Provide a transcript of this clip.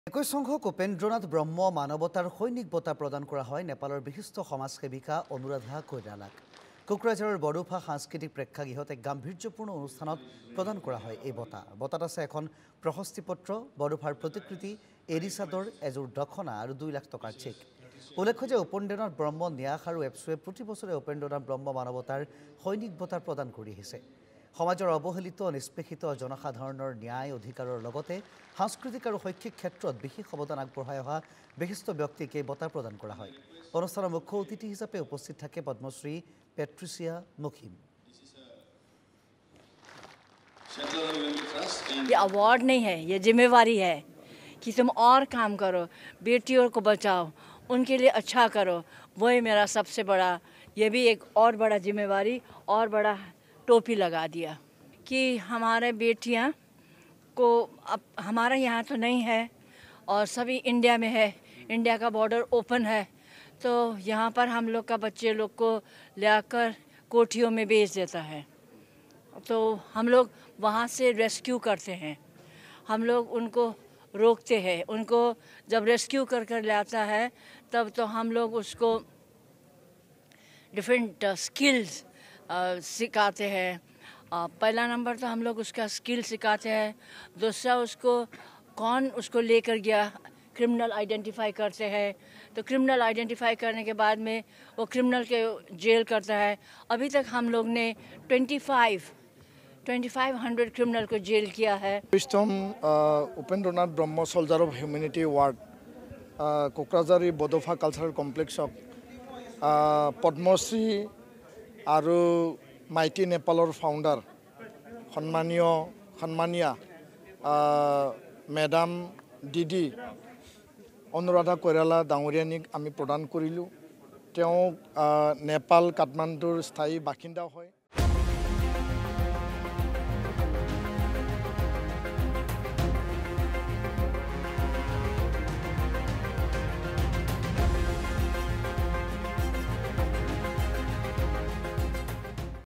একৈশ সংখ্যক উপেন্দ্ৰনাথ ব্ৰহ্ম মানৱতাৰ সৈনিক বঁটা প্ৰদান কৰা হয় নেপালৰ বিশিষ্ট সমাজসেৱিকা অনুৰাধা কৈৰালাক। কোকৰাঝাৰৰ বড়োফা সাংস্কৃতিক প্ৰেক্ষাগৃহত এক গাম্ভীৰ্যপূৰ্ণ অনুষ্ঠানত প্ৰদান কৰা হয় এই বঁটা। বঁটাত আছে এখন প্ৰশস্তি পত্ৰ, বড়োফাৰ প্ৰতিকৃতি, এৰী চাদৰ, এযোৰ দখনা আৰু 2 লাখ টকাৰ চেক। উল্লেখ্য যে উপেন্দ্ৰনাথ ব্ৰহ্ম ন্যাস আৰু এপছুৱে প্ৰতি বছৰে উপেন্দ্ৰনাথ ব্ৰহ্ম মানৱতাৰ সৈনিক বঁটা প্ৰদান কৰি আহিছে। সমাজৰ অৱহেলিত নিষ্পেষিত জনসাধাৰণৰ ন্যায় অধিকাৰৰ লগতে সাংস্কৃতিক আৰু শৈক্ষিক ক্ষেত্ৰত বিশেষ অৱদান আগবঢ়াই অহা বিশিষ্ট ব্যক্তিক এই বঁটা প্ৰদান কৰা হয়। অনুষ্ঠানৰ মুখ্য অতিথি হিচাপে উপস্থিত থাকে পদ্মশ্ৰী পেট্ৰিচিয়া মুখিম। ये अवार्ड नहीं है, ये जिम्मेवारी है कि तुम और काम करो, बेटियों को बचाओ, उनके लिए अच्छा करो। वही मेरा सबसे बड़ा, ये भी एक और बड़ा जिम्मेवारी और बड़ा टोपी लगा दिया कि हमारे बेटियां को अब हमारे यहाँ तो नहीं है और सभी इंडिया में है, इंडिया का बॉर्डर ओपन है, तो यहाँ पर हम लोग का बच्चे लोग को लाकर कोठियों में बेच देता है। तो हम लोग वहाँ से रेस्क्यू करते हैं, हम लोग उनको रोकते हैं। उनको जब रेस्क्यू कर लाता है तब तो हम लोग उसको डिफरेंट स्किल्स सिखाते हैं। पहला नंबर तो हम लोग उसका स्किल सिखाते हैं, दूसरा उसको कौन उसको लेकर गया क्रिमिनल आइडेंटिफाई करते हैं। तो क्रिमिनल आइडेंटिफाई करने के बाद में वो क्रिमिनल के जेल करता है। अभी तक हम लोग ने 2500 क्रिमिनल को जेल किया है। विश्वम Upendranath Brahma soldier of humanity award Kokrajhar Bodofa cultural complex Padma Shri और माइटी नेपालर फाउंडार सन्मानिया मेडाम दीदी अनुराधा কৈৰালা ডাঙৰীয়ানীক আমি প্ৰদান কৰিলোঁ। তেওঁ নেপাল কাঠমাণ্ডুৰ স্থায়ী বাসিন্দা হয়।